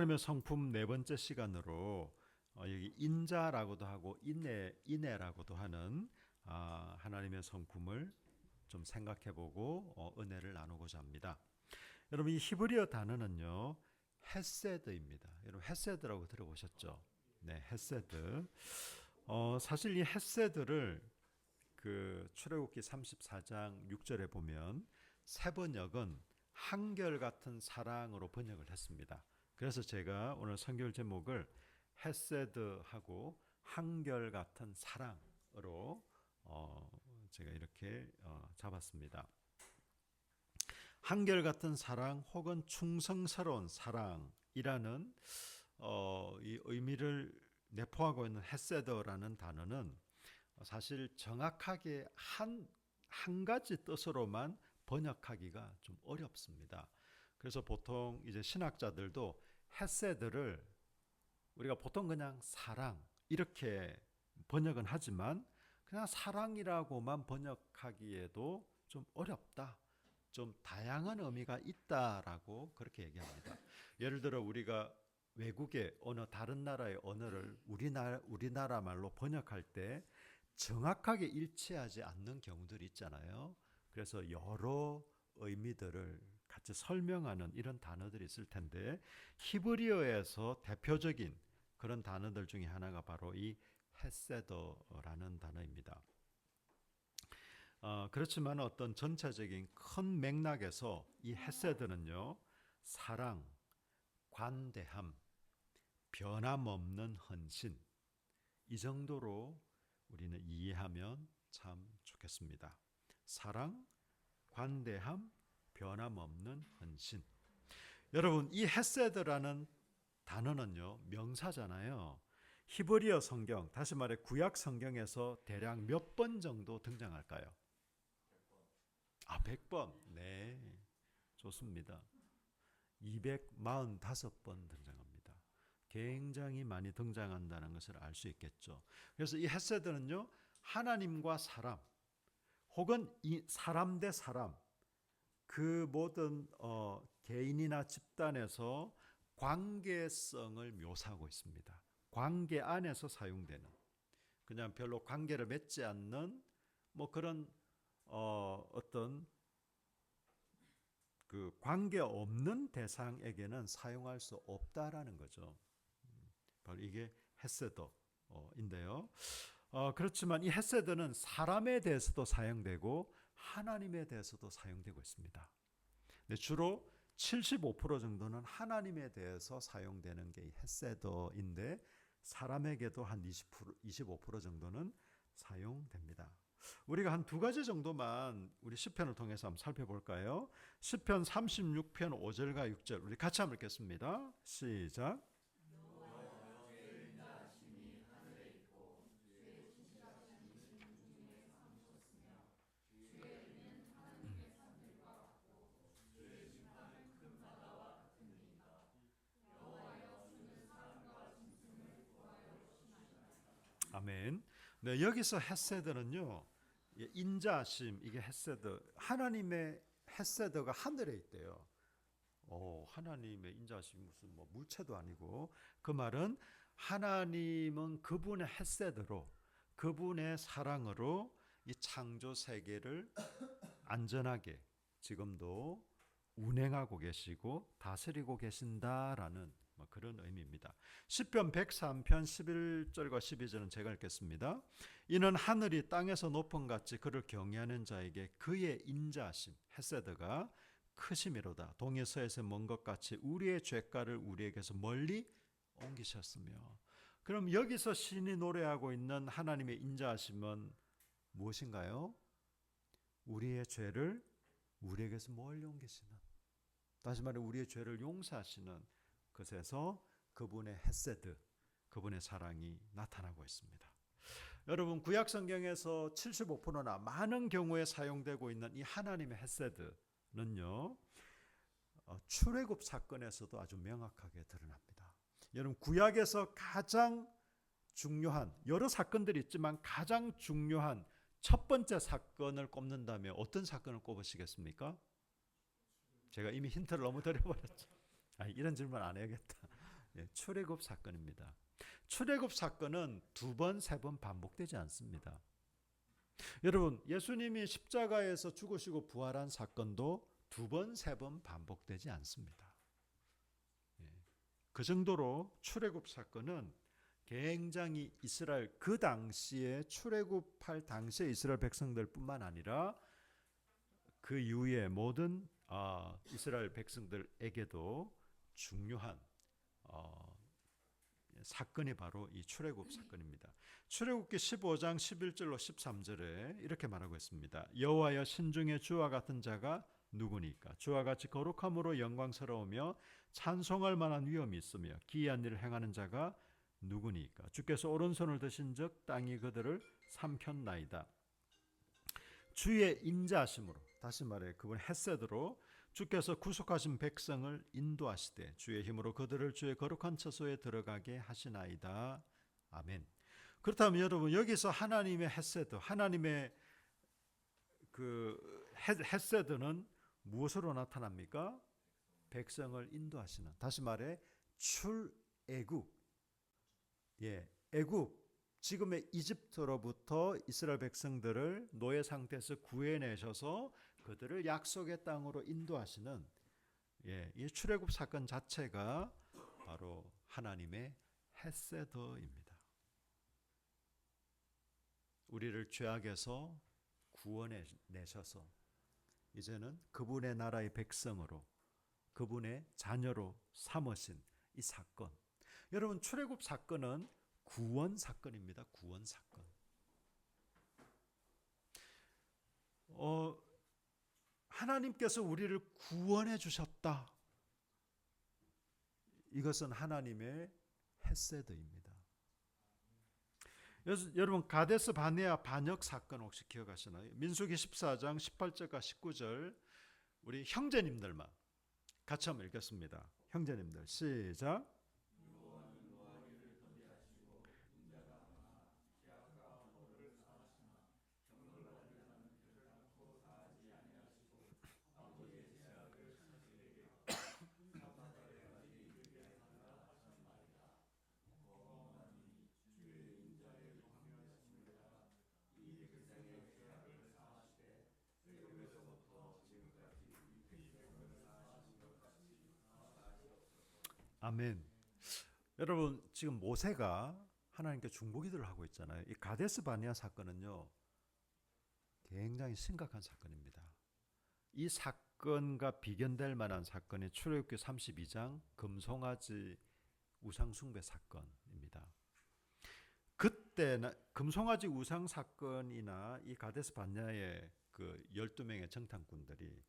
하나님의 성품 네 번째 시간으로 여기 인자라고도 하고 인애라고도 하는 하나님의 성품을 좀 생각해보고 은혜를 나누고자 합니다. 여러분 이 히브리어 단어는요 헤세드입니다. 여러분 헤세드라고 들어보셨죠? 네, 헤세드. 사실 이 헤세드를 그 출애굽기 34장 6절에 보면 새 번역은 한결같은 사랑으로 번역을 했습니다. 그래서 제가 오늘 성경 제목을 헤세드하고 한결같은 사랑으로 제가 이렇게 잡았습니다. 한결같은 사랑 혹은 충성스러운 사랑이라는 이 의미를 내포하고 있는 헤세드라는 단어는 사실 정확하게 한 가지 뜻으로만 번역하기가 좀 어렵습니다. 그래서 보통 이제 신학자들도 헤세드를 우리가 보통 그냥 사랑 이렇게 번역은 하지만 그냥 사랑이라고만 번역하기에도 좀 어렵다. 좀 다양한 의미가 있다라고 그렇게 얘기합니다. 예를 들어 우리가 외국의 어느 다른 나라의 언어를 우리나라 말로 번역할 때 정확하게 일치하지 않는 경우들이 있잖아요. 그래서 여러 의미들을 같이 설명하는 이런 단어들이 있을 텐데 히브리어에서 대표적인 그런 단어들 중에 하나가 바로 이 헤세더라는 단어입니다. 그렇지만 어떤 전체적인 큰 맥락에서 이 헤세드는요 사랑, 관대함, 변함없는 헌신 이 정도로 우리는 이해하면 참 좋겠습니다. 사랑, 관대함, 변함없는 헌신. 여러분 이 헤세드라는 단어는요 명사잖아요. 히브리어 성경, 다시 말해 구약 성경에서 대략 몇 번 정도 등장할까요? 100번. 네, 좋습니다. 245번 등장합니다. 굉장히 많이 등장한다는 것을 알 수 있겠죠. 그래서 이 헤세드는요 하나님과 사람 혹은 이 사람 대 사람 그 모든 개인이나 집단에서 관계성을 묘사하고 있습니다. 관계 안에서 사용되는 그냥 별로 관계를 맺지 않는 뭐 그런 어떤 그 관계 없는 대상에게는 사용할 수 없다라는 거죠. 바로 이게 헤세더인데요. 그렇지만 이 헤세드는 사람에 대해서도 사용되고 하나님에 대해서도 사용되고 있습니다. 주로 75% 정도는 하나님에 대해서 사용되는 게 헤세더인데 사람에게도 한 25% 정도는 사용됩니다. 우리가 한 두 가지 정도만 우리 시편을 통해서 한번 살펴볼까요? 시편 36편 5절과 6절 우리 같이 한번 읽겠습니다. 시작. 아멘. 네, 여기서 헤세드는요. 인자심 이게 헤세드. 하나님의 헤세드가 하늘에 있대요. 하나님의 인자심 무슨 뭐 물체도 아니고 그 말은 하나님은 그분의 헤세드로 그분의 사랑으로 이 창조 세계를 안전하게 지금도 운행하고 계시고 다스리고 계신다라는 그런 의미입니다. 시편 103편 11절과 12절은 제가 읽겠습니다. 이는 하늘이 땅에서 높음 같이 그를 경외하는 자에게 그의 인자심 헤세드가 크심이로다. 동이 서에서 먼 것 같이 우리의 죄가를 우리에게서 멀리 옮기셨으며. 그럼 여기서 신이 노래하고 있는 하나님의 인자하심은 무엇인가요? 우리의 죄를 우리에게서 멀리 옮기시는, 다시 말해 우리의 죄를 용서하시는 것에서 그분의 헤세드, 그분의 사랑이 나타나고 있습니다. 여러분 구약 성경에서 75%나 많은 경우에 사용되고 있는 이 하나님의 헤세드는요 출애굽 사건에서도 아주 명확하게 드러납니다. 여러분 구약에서 가장 중요한 여러 사건들이 있지만 가장 중요한 첫 번째 사건을 꼽는다면 어떤 사건을 꼽으시겠습니까? 제가 이미 힌트를 너무 드려버렸죠. 이런 질문 안 해야겠다. 출애굽 사건입니다. 출애굽 사건은 두 번, 세 번 반복되지 않습니다. 여러분, 예수님이 십자가에서 죽으시고 부활한 사건도 두 번, 세 번 반복되지 않습니다. 그 정도로 출애굽 사건은 굉장히 이스라엘 그 당시에 출애굽할 당시에 이스라엘 백성들뿐만 아니라 그 이후에 모든 이스라엘 백성들에게도 중요한 사건이 바로 이 출애굽 사건입니다. 출애굽기 15장 11절로 13절에 이렇게 말하고 있습니다. 여호와여 신중에 주와 같은 자가 누구니까? 주와 같이 거룩함으로 영광스러우며 찬송할 만한 위엄이 있으며 기이한 일을 행하는 자가 누구니까? 주께서 오른손을 드신즉 땅이 그들을 삼켰나이다. 주의 인자하심으로, 다시 말해 그분 헤세드로 주께서 구속하신 백성을 인도하시되 주의 힘으로 그들을 주의 거룩한 처소에 들어가게 하시나이다. 아멘. 그렇다면 여러분, 여기서 하나님의 헤세드, 하나님의 그 헤세드는 무엇으로 나타납니까? 백성을 인도하시는, 다시 말해 출애굽, 애굽, 지금의 이집트로부터 이스라엘 백성들을 노예 상태에서 구해내셔서 그들을 약속의 땅으로 인도하시는 이 출애굽 사건 자체가 바로 하나님의 헤세드입니다. 우리를 죄악에서 구원해내셔서 이제는 그분의 나라의 백성으로, 그분의 자녀로 삼으신 이 사건. 여러분, 출애굽 사건은 구원 사건입니다. 구원 사건. 하나님께서 우리를 구원해 주셨다. 이것은 하나님의 헤세드입니다. 여러분, 가데스 바네아 반역 사건 혹시 기억하시나요? 민수기 14장 18절과 19절 우리 형제님들만 같이 한번 읽겠습니다. 형제님들 시작. 아멘. 여러분, 지금 모세가 하나님께 중보기도를 하고 있잖아요. 이 가데스 바네아 사건은요, 굉장히 심각한 사건입니다. 이 사건과 비견될 만한 사건이 출애굽기 32장 금송아지 우상 숭배 사건입니다. 그때 금송아지 우상 사건이나 이 가데스 바네아의 그 12명의 정탐꾼들이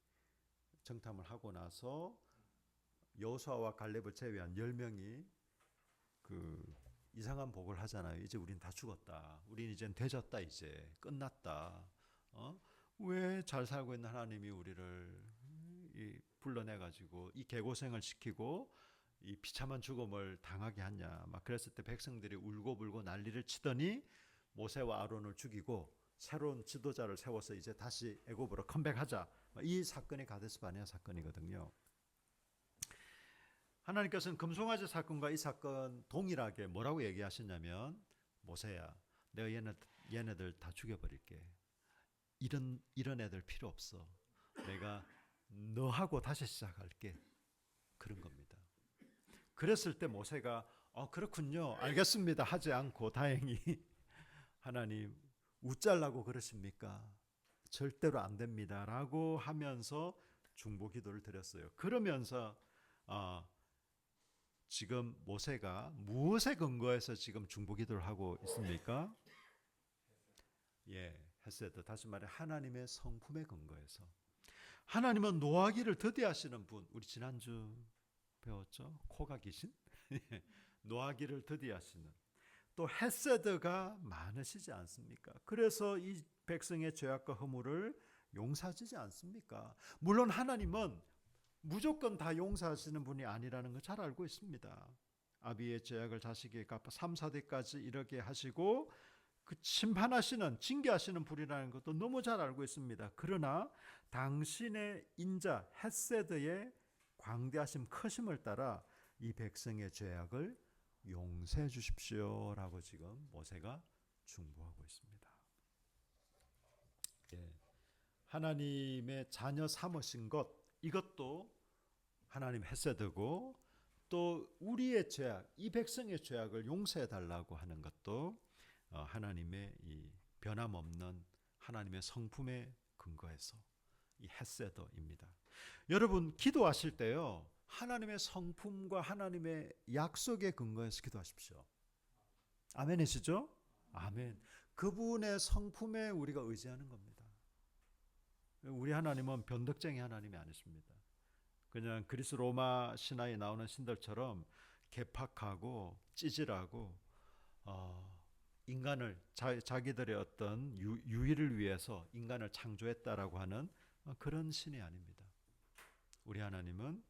정탐을 하고 나서 여호수아와 갈렙을 제외한 10명이 그 이상한 복을 하잖아요. 이제 우린 다 죽었다. 우린 이젠 되졌다. 이제 끝났다. 왜 잘 살고 있는 하나님이 우리를 불러내가지고 이 개고생을 시키고 이 비참한 죽음을 당하게 하냐. 막 그랬을 때 백성들이 울고불고 난리를 치더니 모세와 아론을 죽이고 새로운 지도자를 세워서 이제 다시 애굽으로 컴백하자. 이 사건이 가데스 바네아 사건이거든요. 하나님께서는 금송아지 사건과 이 사건 동일하게 뭐라고 얘기하셨냐면, 모세야, 내가 얘네들 다 죽여버릴게. 이런 애들 필요 없어. 내가 너하고 다시 시작할게. 그런 겁니다. 그랬을 때 모세가 그렇군요, 알겠습니다 하지 않고 다행히 하나님 웃잘라고 그러십니까? 절대로 안 됩니다 라고 하면서 중보기도를 드렸어요. 그러면서 지금 모세가 무엇에 근거해서 지금 중보기도를 하고 있습니까? 헤세드, 다시 말해 하나님의 성품에 근거해서. 하나님은 노하기를 더디하시는 분, 우리 지난주 배웠죠? 코가 기신? 노하기를 더디하시는, 또 헤세드가 많으시지 않습니까? 그래서 이 백성의 죄악과 허물을 용서하시지 않습니까? 물론 하나님은 무조건 다 용서하시는 분이 아니라는 걸 잘 알고 있습니다. 아비의 죄악을 자식에게 갚아 3, 4대까지 이렇게 하시고 그 심판하시는, 징계하시는 분이라는 것도 너무 잘 알고 있습니다. 그러나 당신의 인자 헤세드의 광대하심, 크심을 따라 이 백성의 죄악을 용서해 주십시오라고 지금 모세가 중보하고 있습니다. 예. 하나님의 자녀 삼으신 것, 이것도 하나님 헤세드고, 또 우리의 죄악, 이 백성의 죄악을 용서해 달라고 하는 것도 하나님의 이 변함없는 하나님의 성품에 근거해서 이 헤세드입니다. 여러분 기도하실 때요, 하나님의 성품과 하나님의 약속에 근거해서 기도하십시오. 아멘이시죠? 아멘. 그분의 성품에 우리가 의지하는 겁니다. 우리 하나님은 변덕쟁이 하나님이 아니십니다. 그냥 그리스 로마 신화에 나오는 신들처럼 개팍하고 찌질하고 인간을 자기들의 어떤 유의를 위해서 인간을 창조했다라고 하는 그런 신이 아닙니다. 우리 하나님은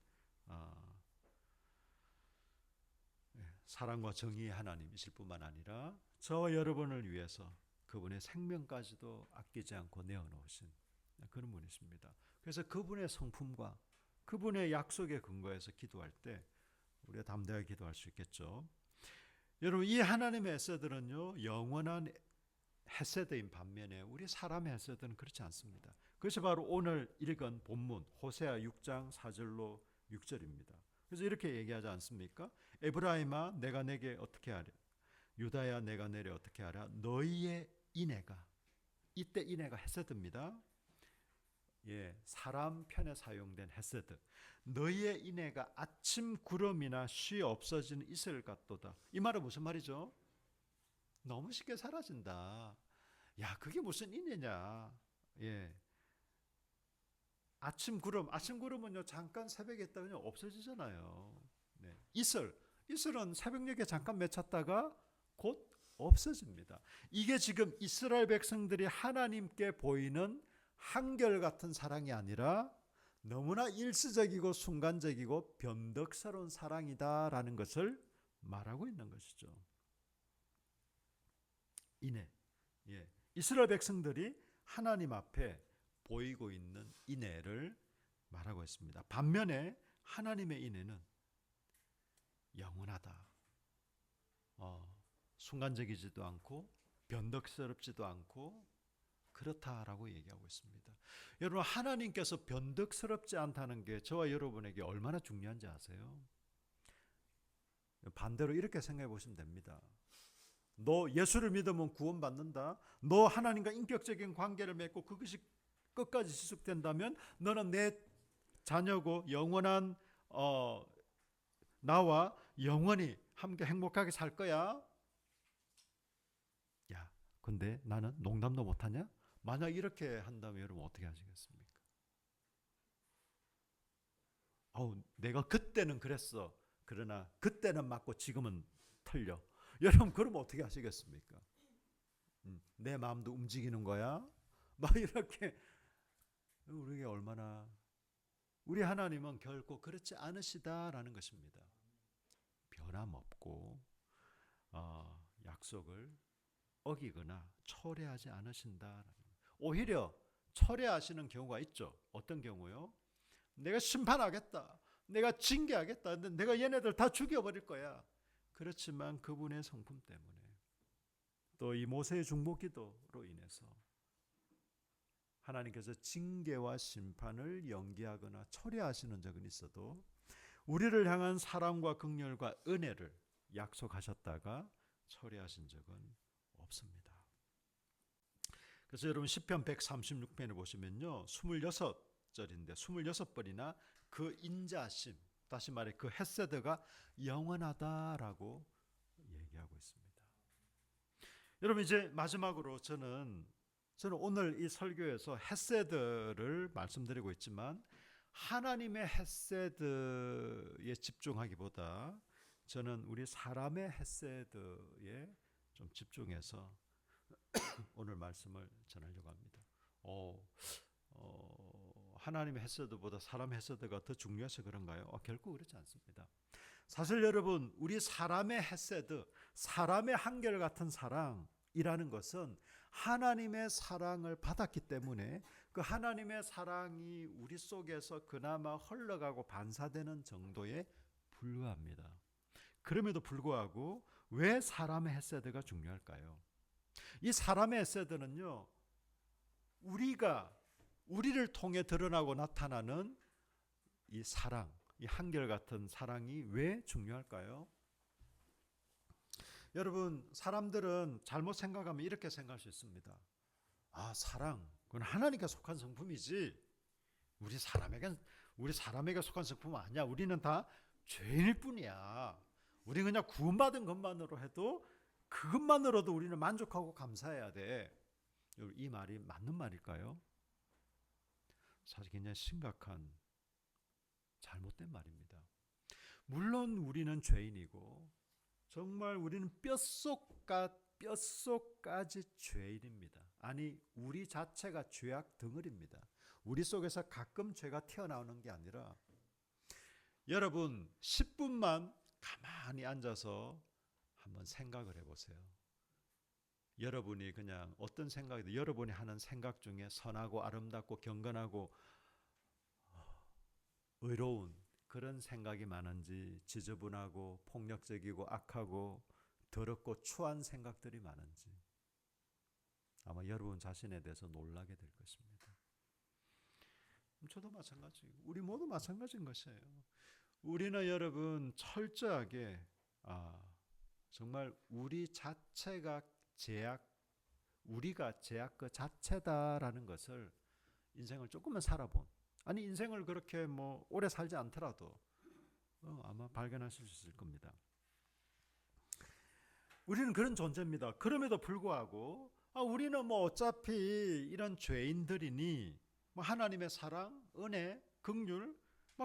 사랑과 정의의 하나님이실 뿐만 아니라 저와 여러분을 위해서 그분의 생명까지도 아끼지 않고 내어놓으신 그런 분이십니다. 그래서 그분의 성품과 그분의 약속에 근거해서 기도할 때 우리가 담대하게 기도할 수 있겠죠. 여러분 이 하나님의 헤세드는요, 영원한 헤세드인 반면에 우리 사람의 헤세드는 그렇지 않습니다. 그것이 바로 오늘 읽은 본문 호세아 6장 4절로 6절입니다. 그래서 이렇게 얘기하지 않습니까? 에브라임아 내가 내게 어떻게 하랴, 유다야 내가 내게 어떻게 하랴, 너희의 인애가, 이때 인애가 헤세드입니다. 예, 사람 편에 사용된 헤세드. 너희의 인애가 아침 구름이나 쉬 없어지는 이슬 같도다. 이 말은 무슨 말이죠? 너무 쉽게 사라진다. 야, 그게 무슨 인애냐? 예, 아침 구름은요 잠깐 새벽에 있다가 그냥 없어지잖아요. 네, 이슬은 새벽녘에 잠깐 맺혔다가 곧 없어집니다. 이게 지금 이스라엘 백성들이 하나님께 보이는 한결같은 사랑이 아니라 너무나 일시적이고 순간적이고 변덕스러운 사랑이다라는 것을 말하고 있는 것이죠. 인애. 예. 이스라엘 백성들이 하나님 앞에 보이고 있는 인애를 말하고 있습니다. 반면에 하나님의 인애는 영원하다. 순간적이지도 않고 변덕스럽지도 않고 그렇다라고 얘기하고 있습니다. 여러분 하나님께서 변덕스럽지 않다는 게 저와 여러분에게 얼마나 중요한지 아세요? 반대로 이렇게 생각해 보시면 됩니다. 너 예수를 믿으면 구원받는다. 너 하나님과 인격적인 관계를 맺고 그것이 끝까지 지속된다면 너는 내 자녀고 영원한 나와 영원히 함께 행복하게 살 거야. 야, 근데 나는 농담도 못하냐? 만약 이렇게 한다면 여러분 어떻게 하시겠습니까? 내가 그때는 그랬어. 그러나 그때는 맞고 지금은 틀려. 여러분 그러면 어떻게 하시겠습니까? 내 마음도 움직이는 거야? 막 이렇게 우리가 얼마나 우리 하나님은 결코 그렇지 않으시다라는 것입니다. 변함없고 약속을 어기거나 철회하지 않으신다. 오히려 철회하시는 경우가 있죠. 어떤 경우요? 내가 심판하겠다. 내가 징계하겠다. 내가 얘네들 다 죽여버릴 거야. 그렇지만 그분의 성품 때문에 또 이 모세의 중보기도로 인해서 하나님께서 징계와 심판을 연기하거나 철회하시는 적은 있어도 우리를 향한 사랑과 긍휼과 은혜를 약속하셨다가 철회하신 적은 없습니다. 그래서 여러분 시편 136편을 보시면요 26절인데 26번이나 그 인자심, 다시 말해 그 헤세드가 영원하다라고 얘기하고 있습니다. 여러분 이제 마지막으로 저는 오늘 이 설교에서 헤세드를 말씀드리고 있지만 하나님의 헤세드에 집중하기보다 저는 우리 사람의 헤세드에 좀 집중해서 오늘 말씀을 전하려고 합니다. 하나님의 헤세드보다 사람의 헤세드가 더 중요해서 그런가요? 결코 그렇지 않습니다. 사실 여러분 우리 사람의 헤세드, 사람의 한결같은 사랑이라는 것은 하나님의 사랑을 받았기 때문에 그 하나님의 사랑이 우리 속에서 그나마 흘러가고 반사되는 정도의 불과합니다. 그럼에도 불구하고 왜 사람의 헤세드가 중요할까요? 이 사람의 헤세드는요, 우리를 통해 드러나고 나타나는 이 사랑, 이 한결같은 사랑이 왜 중요할까요? 여러분, 사람들은 잘못 생각하면 이렇게 생각할 수 있습니다. 아, 사랑, 그건 하나님께 속한 성품이지. 우리 사람에게 속한 성품은 아니야. 우리는 다 죄인일 뿐이야. 우리 그냥 구원받은 것만으로 해도 그것만으로도 우리는 만족하고 감사해야 돼. 이 말이 맞는 말일까요? 사실 굉장히 심각한 잘못된 말입니다. 물론 우리는 죄인이고 정말 우리는 뼛속까지 죄인입니다. 아니, 우리 자체가 죄악 덩어리입니다. 우리 속에서 가끔 죄가 튀어나오는 게 아니라, 여러분 10분만 가만히 앉아서 한번 생각을 해보세요. 여러분이 그냥 어떤 생각이든 여러분이 하는 생각 중에 선하고 아름답고 경건하고 의로운 그런 생각이 많은지, 지저분하고 폭력적이고 악하고 더럽고 추한 생각들이 많은지, 아마 여러분 자신에 대해서 놀라게 될 것입니다. 저도 마찬가지고 우리 모두 마찬가지인 것이에요. 우리는 여러분 철저하게 정말 우리가 죄악 그 자체다라는 것을 인생을 조금만 살아본, 아니 인생을 그렇게 오래 살지 않더라도 아마 발견하실 수 있을 겁니다. 우리는 그런 존재입니다. 그럼에도 불구하고 우리는 어차피 이런 죄인들이니 하나님의 사랑, 은혜, 긍휼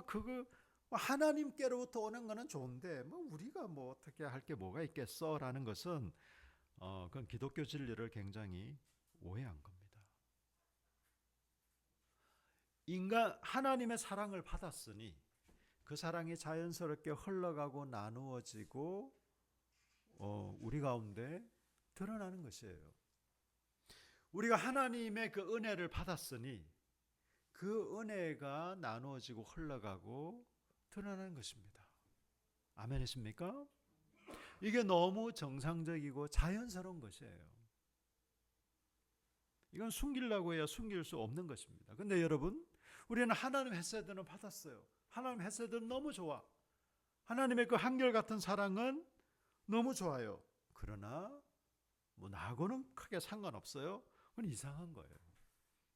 그거 하나님께로부터 오는 거는 좋은데 우리가 어떻게 할 게 뭐가 있겠어라는 것은 그건 기독교 진리를 굉장히 오해한 겁니다. 하나님의 사랑을 받았으니 그 사랑이 자연스럽게 흘러가고 나누어지고 우리 가운데 드러나는 것이에요. 우리가 하나님의 그 은혜를 받았으니 그 은혜가 나누어지고 흘러가고 드러나는 것입니다. 아멘이십니까? 이게 너무 정상적이고 자연스러운 것이에요. 이건 숨기려고 해야 숨길 수 없는 것입니다. 근데 여러분, 우리는 하나님의 헤세드는 받았어요. 하나님의 헤세드는 너무 좋아. 하나님의 그 한결같은 사랑은 너무 좋아요. 그러나 나하고는 크게 상관없어요. 그건 이상한 거예요.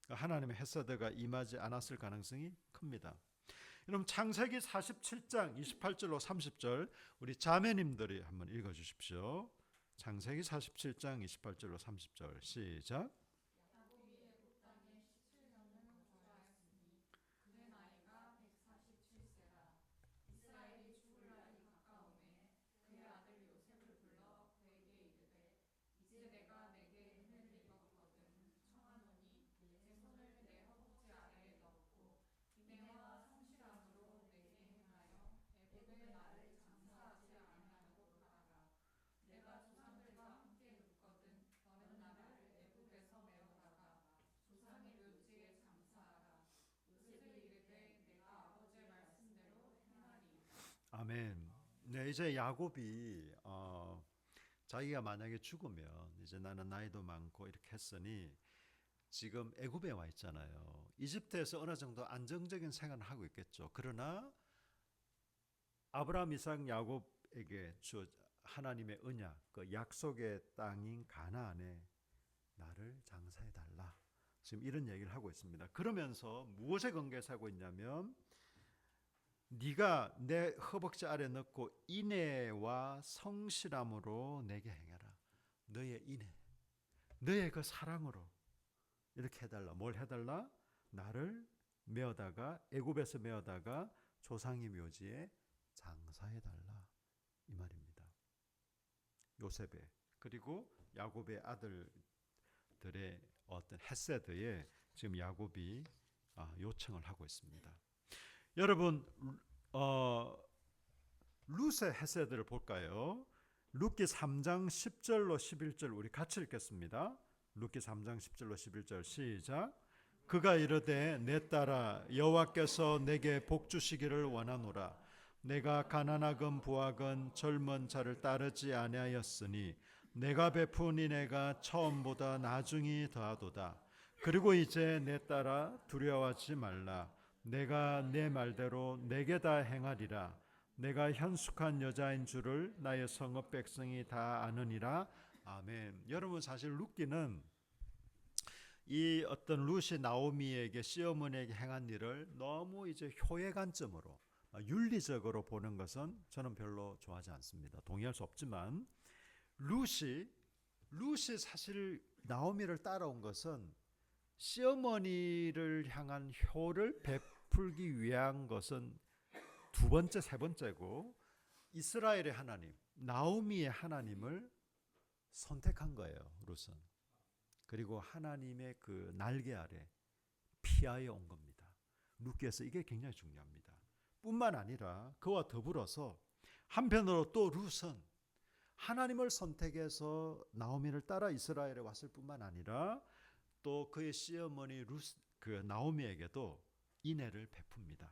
하나님의 헤세드가 임하지 않았을 가능성이 큽니다. 여러분 창세기 47장 28절로 30절 우리 자매님들이 한번 읽어주십시오. 창세기 47장 28절로 30절 시작. 아멘. 네, 이제 야곱이 자기가 만약에 죽으면 이제 나는 나이도 많고 이렇게 했으니 지금 애굽에 와 있잖아요. 이집트에서 어느 정도 안정적인 생활을 하고 있겠죠. 그러나 아브라함, 이삭, 야곱에게 하나님의 언약, 그 약속의 땅인 가나안에 나를 장사해 달라. 지금 이런 얘기를 하고 있습니다. 그러면서 무엇에 근거해서 하고 있냐면 네가 내 허벅지 아래 넣고 인애와 성실함으로 내게 행해라. 너의 인애, 너의 그 사랑으로 이렇게 해달라. 뭘 해달라? 나를 애굽에서 메어다가 조상의 묘지에 장사해달라. 이 말입니다. 요셉의 그리고 야곱의 아들들의 어떤 헤세드에 지금 야곱이 요청을 하고 있습니다. 여러분 룻의 헤세드를 볼까요? 룻기 3장 10절로 11절 우리 같이 읽겠습니다. 룻기 3장 10절로 11절 시작. 그가 이르되 내 딸아 여호와께서 내게 복 주시기를 원하노라. 내가 가난하건 부하건 젊은 자를 따르지 아니하였으니 내가 베푼 이내가 처음보다 나중이 더하도다. 그리고 이제 내 딸아 두려워하지 말라. 내가 내 말대로 내게 다 행하리라. 내가 현숙한 여자인 줄을 나의 성읍 백성이 다 아느니라. 아멘. 여러분, 사실 룻기는 이 어떤 룻이 나오미에게 시어머니에게 행한 일을 너무 이제 효의 관점으로 윤리적으로 보는 것은 저는 별로 좋아하지 않습니다. 동의할 수 없지만 룻이 사실 나오미를 따라온 것은 시어머니를 향한 효를 베풀기 위한 것은 두 번째, 세 번째고, 이스라엘의 하나님, 나오미의 하나님을 선택한 거예요, 룻은. 그리고 하나님의 그 날개 아래 피하여 온 겁니다. 룻기에서 이게 굉장히 중요합니다. 뿐만 아니라 그와 더불어서 한편으로 또 룻은 하나님을 선택해서 나오미를 따라 이스라엘에 왔을 뿐만 아니라 또 그의 시어머니 그 나오미에게도 인애를 베풉니다.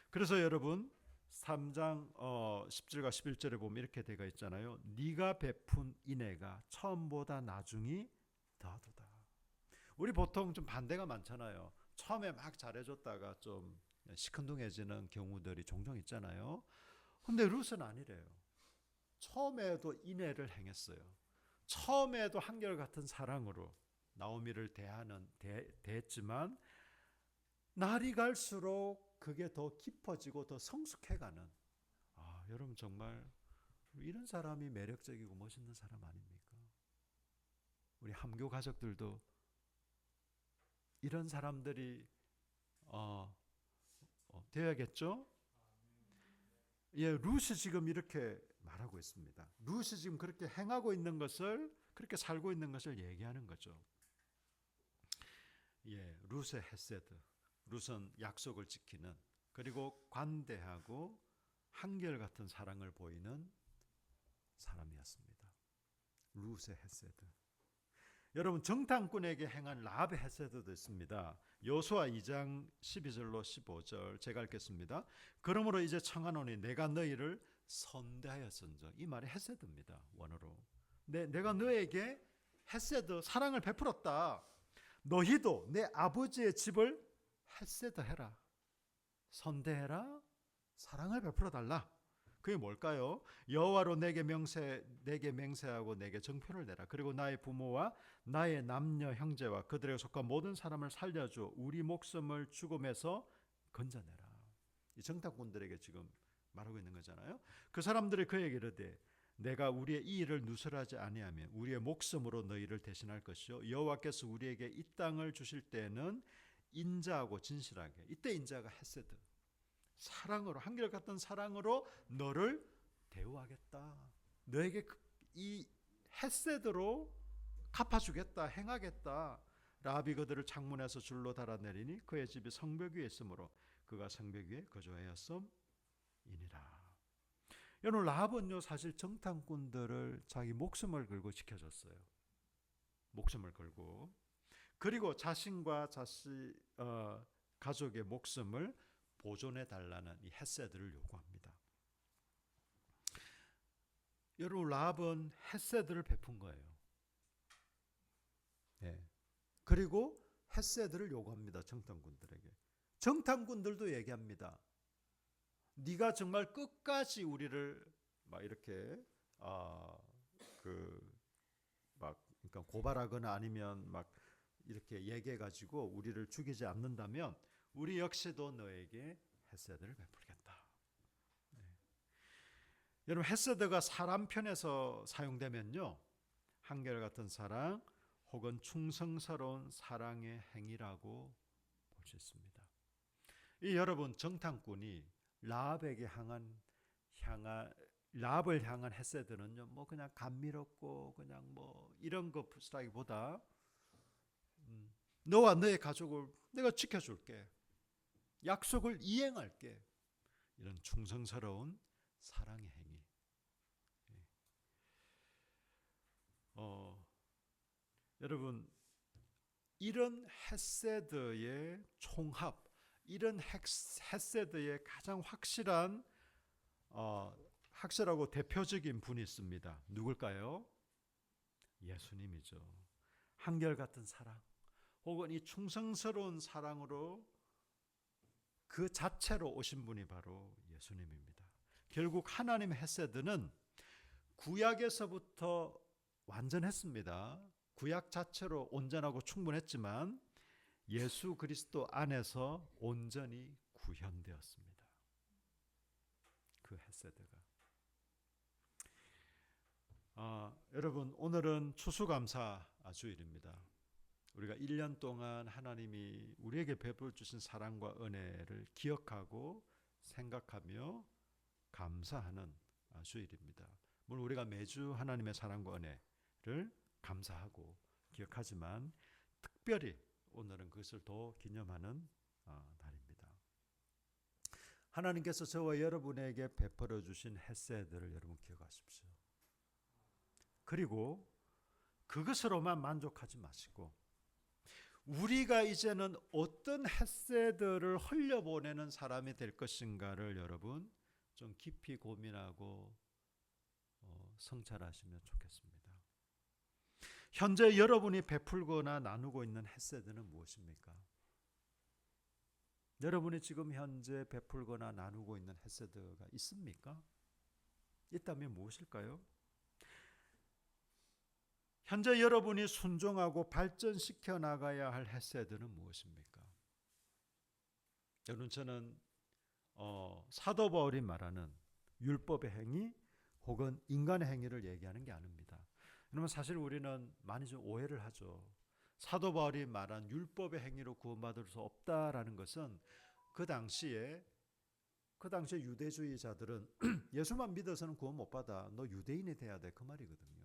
그래서 여러분 3장 10절과 11절에 보면 이렇게 되어 있잖아요. 네가 베푼 인애가 처음보다 나중이 더하도다. 우리 보통 좀 반대가 많잖아요. 처음에 막 잘해줬다가 좀 시큰둥해지는 경우들이 종종 있잖아요. 근데 룻은 아니래요. 처음에도 인애를 행했어요. 처음에도 한결같은 사랑으로 나오미를 대했지만 날이 갈수록 그게 더 깊어지고 더 성숙해가는, 여러분 정말 이런 사람이 매력적이고 멋있는 사람 아닙니까? 우리 함교 가족들도 이런 사람들이 되어야겠죠? 예, 룻이 지금 이렇게 말하고 있습니다. 룻이 지금 그렇게 행하고 있는 것을, 그렇게 살고 있는 것을 얘기하는 거죠. 예, 룻의 헤세드. 룻은 약속을 지키는, 그리고 관대하고 한결같은 사랑을 보이는 사람이었습니다. 룻의 헤세드. 여러분, 정탐꾼에게 행한 라합의 헤세드도 있습니다. 여호수아 2장 12절로 15절 제가 읽겠습니다. 그러므로 이제 청하노니 내가 너희를 선대하였은즉, 이 말이 헤세드입니다. 원어로. 내가 너에게 헤세드, 사랑을 베풀었다. 너희도 내 아버지의 집을 헤세드해라, 선대해라, 사랑을 베풀어 달라. 그게 뭘까요? 여호와로 내게 맹세하고 내게 정표를 내라. 그리고 나의 부모와 나의 남녀 형제와 그들에게 속한 모든 사람을 살려줘 우리 목숨을 죽음에서 건져내라. 이 정탐꾼들에게 지금 말하고 있는 거잖아요. 그 사람들이 그에게 이르되 내가 우리의 이 일을 누설하지 아니하면 우리의 목숨으로 너희를 대신할 것이요 여호와께서 우리에게 이 땅을 주실 때는 인자하고 진실하게, 이때 인자가 헤세드, 사랑으로, 한결같은 사랑으로 너를 대우하겠다. 너에게 이 헤세드로 갚아주겠다, 행하겠다. 라합이 그들을 창문에서 줄로 달아내리니 그의 집이 성벽 위에 있으므로 그가 성벽 위에 거주하였음이니라. 여러분, 라합은요 사실 정탐꾼들을 자기 목숨을 걸고 지켜줬어요. 목숨을 걸고, 그리고 자신과 가족의 목숨을 보존해 달라는 이 헤세드를 요구합니다. 여러분, 라합은 헤세드를 베푼 거예요. 네. 그리고 헤세드를 요구합니다. 정탐꾼들에게. 정탐꾼들도 얘기합니다. 네가 정말 끝까지 우리를 막 이렇게 그러니까 고발하거나 아니면 막 이렇게 얘기해 가지고 우리를 죽이지 않는다면 우리 역시도 너에게 헤세드를 베풀겠다. 네. 여러분, 헤세드가 사람 편에서 사용되면요, 한결같은 사랑 혹은 충성스러운 사랑의 행위라고 볼 수 있습니다. 이 여러분, 정탐꾼이 라합을 향한 헤세드는요, 뭐 그냥 감미롭고 그냥 뭐 이런 것이라기보다 너와 너의 가족을 내가 지켜줄게, 약속을 이행할게, 이런 충성스러운 사랑의 행위. 여러분, 이런 헤세드의 총합, 이런 헤세드의 가장 확실한 확실하고 대표적인 분이 있습니다. 누굴까요? 예수님이죠. 한결같은 사랑 혹은 이 충성스러운 사랑으로 그 자체로 오신 분이 바로 예수님입니다. 결국 하나님의 헤세드는 구약에서부터 완전했습니다. 구약 자체로 온전하고 충분했지만 예수 그리스도 안에서 온전히 구현되었습니다. 그 헤세드가. 여러분 오늘은 추수감사 주일입니다. 우리가 1년 동안 하나님이 우리에게 베풀어 주신 사랑과 은혜를 기억하고 생각하며 감사하는 주일입니다. 물론 우리가 매주 하나님의 사랑과 은혜를 감사하고 기억하지만 특별히 오늘은 그것을 더 기념하는 날입니다. 하나님께서 저와 여러분에게 베풀어 주신 헤세드를 여러분 기억하십시오. 그리고 그것으로만 만족하지 마시고 우리가 이제는 어떤 헤세드를 흘려보내는 사람이 될 것인가를 여러분 좀 깊이 고민하고 성찰하시면 좋겠습니다. 현재 여러분이 베풀거나 나누고 있는 헤세드는 무엇입니까? 여러분이 지금 현재 베풀거나 나누고 있는 헤세드가 있습니까? 있다면 무엇일까요? 현재 여러분이 순종하고 발전시켜 나가야 할 헤세드는 무엇입니까? 여러분 저는 사도 바울이 말하는 율법의 행위 혹은 인간의 행위를 얘기하는 게 아닙니다. 여러분 사실 우리는 많이 좀 오해를 하죠. 사도 바울이 말한 율법의 행위로 구원받을 수 없다라는 것은 그 당시에 유대주의자들은 예수만 믿어서는 구원 못 받아. 너 유대인이 돼야 돼. 그 말이거든요.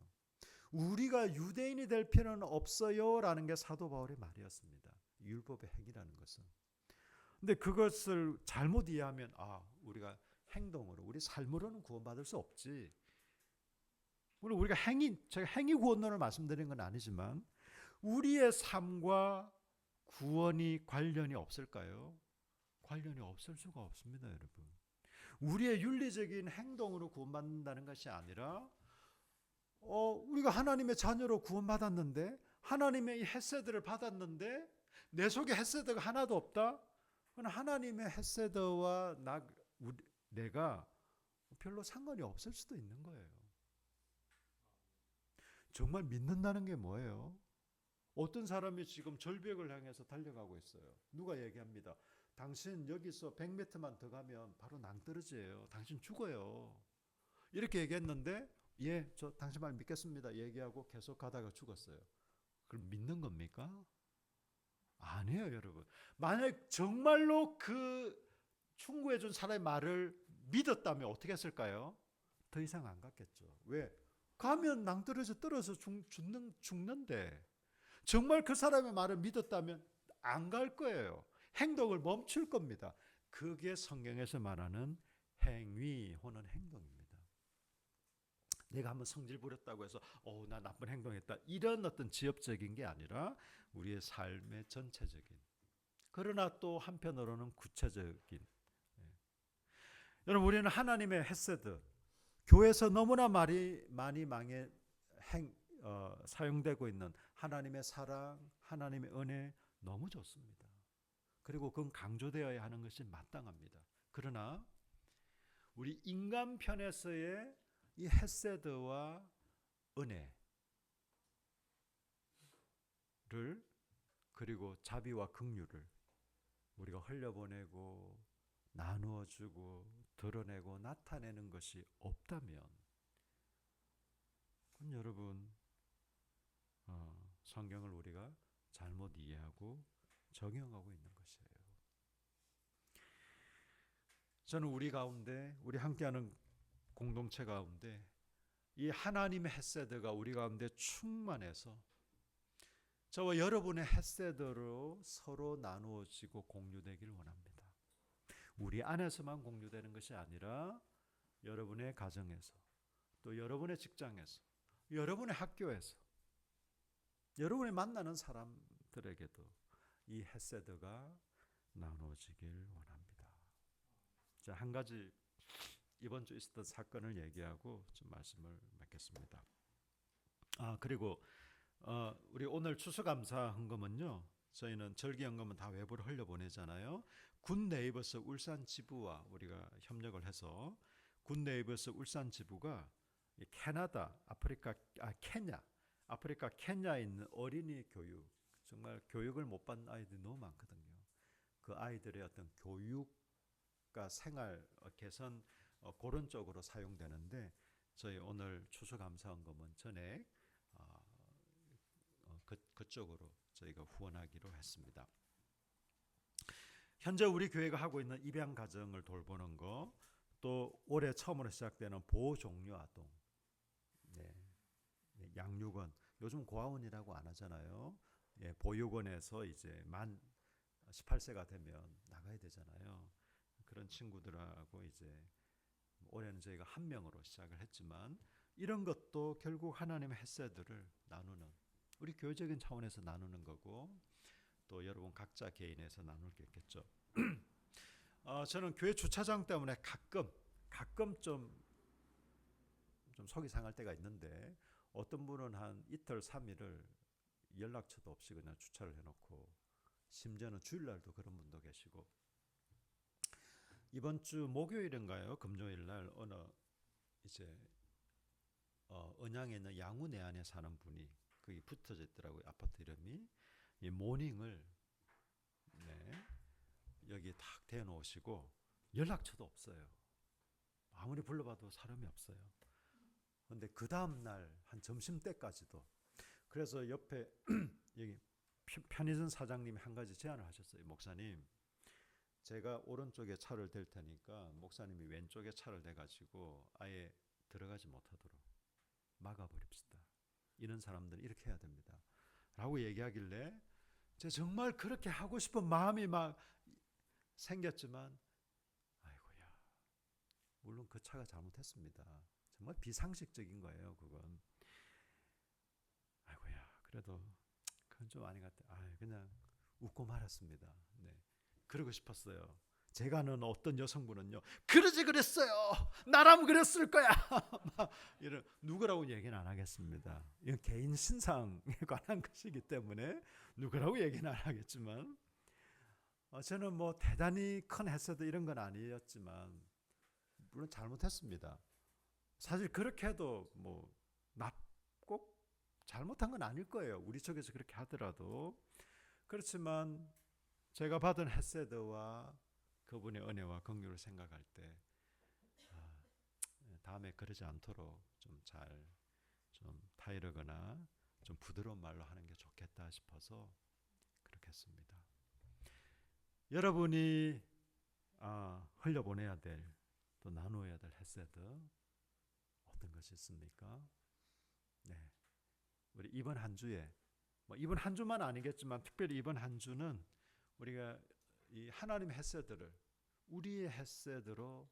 우리가 유대인이 될 필요는 없어요라는 게 사도 바울의 말이었습니다. 율법의 행위라는 것은. 근데 그것을 잘못 이해하면 우리가 행동으로 우리 삶으로는 구원받을 수 없지. 물론 우리가 제가 행위 구원론을 말씀드린 건 아니지만 우리의 삶과 구원이 관련이 없을까요? 관련이 없을 수가 없습니다, 여러분. 우리의 윤리적인 행동으로 구원받는다는 것이 아니라 우리가 하나님의 자녀로 구원받았는데 하나님의 이 헤세드를 받았는데 내 속에 헤세드가 하나도 없다? 그건 하나님의 헤세드와 내가 별로 상관이 없을 수도 있는 거예요. 정말 믿는다는 게 뭐예요? 어떤 사람이 지금 절벽을 향해서 달려가고 있어요. 누가 얘기합니다. 당신 여기서 100m만 더 가면 바로 낭떠러지예요. 당신 죽어요. 이렇게 얘기했는데 저 당신 말 믿겠습니다. 얘기하고 계속 가다가 죽었어요. 그럼 믿는 겁니까? 아니에요, 여러분. 만약 정말로 그 충고해 준 사람의 말을 믿었다면 어떻게 했을까요? 더 이상 안 갔겠죠. 왜? 가면 낭떠러지 떨어져 죽는데 정말 그 사람의 말을 믿었다면 안 갈 거예요. 행동을 멈출 겁니다. 그게 성경에서 말하는 행위 혹은 행동입니다. 내가 한번 성질 부렸다고 해서 나 나쁜 행동했다 이런 어떤 지엽적인 게 아니라 우리의 삶의 전체적인 그러나 또 한편으로는 구체적인 여러분 우리는 하나님의 헤세드 교회에서 너무나 많이 사용되고 있는 하나님의 사랑 하나님의 은혜 너무 좋습니다. 그리고 그건 강조되어야 하는 것이 마땅합니다. 그러나 우리 인간 편에서의 이 헤세드와 은혜를 그리고 자비와 긍휼을 우리가 흘려보내고 나누어주고 드러내고 나타내는 것이 없다면 그럼 여러분 성경을 우리가 잘못 이해하고 적용하고 있는 것이에요. 저는 우리 가운데 우리 함께하는 공동체 가운데 이 하나님의 헤세드가 우리 가운데 충만해서 저와 여러분의 헤세드로 서로 나누어지고 공유되기를 원합니다. 우리 안에서만 공유되는 것이 아니라 여러분의 가정에서 또 여러분의 직장에서 여러분의 학교에서 여러분이 만나는 사람들에게도 이 헤세드가 나누어지길 원합니다. 자, 한 가지 이번 주 있었던 사건을 얘기하고 좀 말씀을 맺겠습니다. 그리고 우리 오늘 추수감사 헌금은요, 저희는 절기연금은 다 외부로 흘려보내잖아요. 굿네이버스 울산 지부와 우리가 협력을 해서 굿네이버스 울산 지부가 캐나다, 아프리카 케냐에 있는 어린이 교육, 정말 교육을 못 받는 아이들이 너무 많거든요. 그 아이들의 어떤 교육과 생활 개선 그런 쪽으로 사용되는데, 저희 오늘 추수감사헌금은 전액 그쪽으로 저희가 후원하기로 했습니다. 현재 우리 교회가 하고 있는 입양 가정을 돌보는 거, 또 올해 처음으로 시작되는 보호종료 아동, 양육원, 요즘 고아원이라고 안 하잖아요. 보육원에서 이제 만 18세가 되면 나가야 되잖아요. 그런 친구들하고 이제 올해는 저희가 한 명으로 시작을 했지만, 이런 것도 결국 하나님의 햇새들을 나누는, 우리 교회적인 차원에서 나누는 거고, 또 여러분 각자 개인에서 나눌 게 있겠죠. 저는 교회 주차장 때문에 가끔 좀 속이 상할 때가 있는데, 어떤 분은 한 이틀 3일을 연락처도 없이 그냥 주차를 해놓고, 심지어는 주일날도 그런 분도 계시고, 이번 주 목요일인가요? 금요일날 어느 이제 언양에 있는 양우내안에 사는 분이 거기 붙어져 있더라고요. 아파트 이름이. 이 모닝을 여기 탁 대놓으시고 연락처도 없어요. 아무리 불러봐도 사람이 없어요. 근데 그 다음날 한 점심때까지도. 그래서 옆에 여기 편의점 사장님이 한 가지 제안을 하셨어요. 목사님, 제가 오른쪽에 차를 댈 테니까 목사님이 왼쪽에 차를 대가지고 아예 들어가지 못하도록 막아버립시다. 이런 사람들은 이렇게 해야 됩니다. 라고 얘기하길래 제가 정말 그렇게 하고 싶은 마음이 막 생겼지만, 아이고야, 물론 그 차가 잘못했습니다. 정말 비상식적인 거예요, 그건. 아이고야, 그래도 그건 좀 아닌 것 같아요. 그냥 웃고 말았습니다. 그러고 싶었어요. 제가 아는 어떤 여성분은요, 그러지 그랬어요. 나라면 그랬을 거야. 막 이런, 누구라고 얘기는 안 하겠습니다. 이건 개인 신상에 관한 것이기 때문에 누구라고 얘기는 안 하겠지만, 저는 뭐 대단히 큰 햇새도 이런 건 아니었지만, 물론 잘못했습니다. 사실 그렇게 해도 뭐 꼭 잘못한 건 아닐 거예요. 우리 쪽에서 그렇게 하더라도. 그렇지만 제가 받은 햇새드와 그분의 은혜와 긍휼을 생각할 때, 다음에 그러지 않도록 좀 타이르거나 좀 부드러운 말로 하는 게 좋겠다 싶어서 그렇게 했습니다. 여러분이 흘려보내야 될, 또 나누어야 될 햇새드 어떤 것이 있습니까? 우리 이번 한 주에, 이번 한 주만 아니겠지만 특별히 이번 한 주는 우리가 이 하나님의 햇새들을 우리의 햇새들로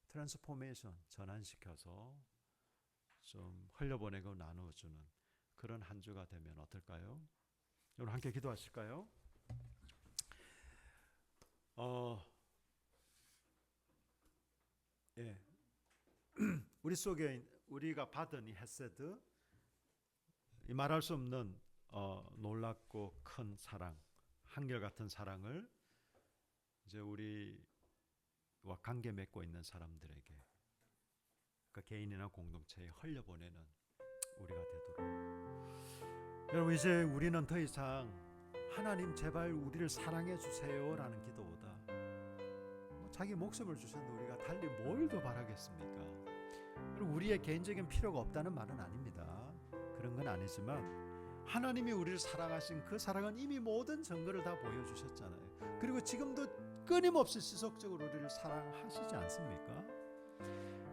트랜스포메이션, 전환시켜서 좀 흘려보내고 나누어주는 그런 한 주가 되면 어떨까요? 여러분 함께 기도하실까요? 우리 속에 우리가 받은 이 햇새드, 이 말할 수 없는 놀랍고 큰 사랑, 한결같은 사랑을 이제 우리와 관계 맺고 있는 사람들에게, 그 개인이나 공동체에 흘려보내는 우리가 되도록. 여러분, 이제 우리는 더 이상 하나님 제발 우리를 사랑해 주세요라는 기도보다, 자기 목숨을 주셨는데 우리가 달리 뭘 더 바라겠습니까? 우리의 개인적인 필요가 없다는 말은 아닙니다. 그런 건 아니지만 하나님이 우리를 사랑하신 그 사랑은 이미 모든 증거를 다 보여주셨잖아요. 그리고 지금도 끊임없이 지속적으로 우리를 사랑하시지 않습니까?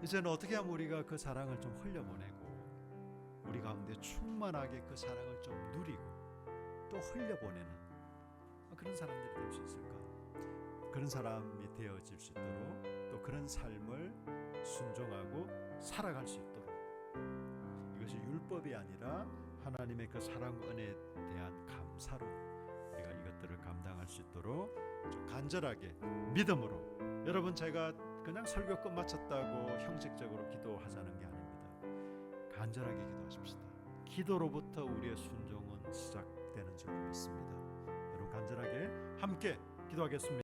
이제는 어떻게 하면 우리가 그 사랑을 좀 흘려보내고 우리 가운데 충만하게 그 사랑을 좀 누리고 또 흘려보내는 그런 사람들이 될 수 있을까? 그런 사람이 되어질 수 있도록, 또 그런 삶을 순종하고 살아갈 수 있도록, 이것이 율법이 아니라 하나님의 그 사랑 은혜에 대한 감사로 우리가 이것들을 감당할 수 있도록 좀 간절하게 믿음으로, 여러분 제가 그냥 설교 끝마쳤다고 형식적으로 기도하자는 게 아닙니다. 간절하게 기도하십시다. 기도로부터 우리의 순종은 시작되는 줄 믿습니다. 여러분 간절하게 함께 기도하겠습니다.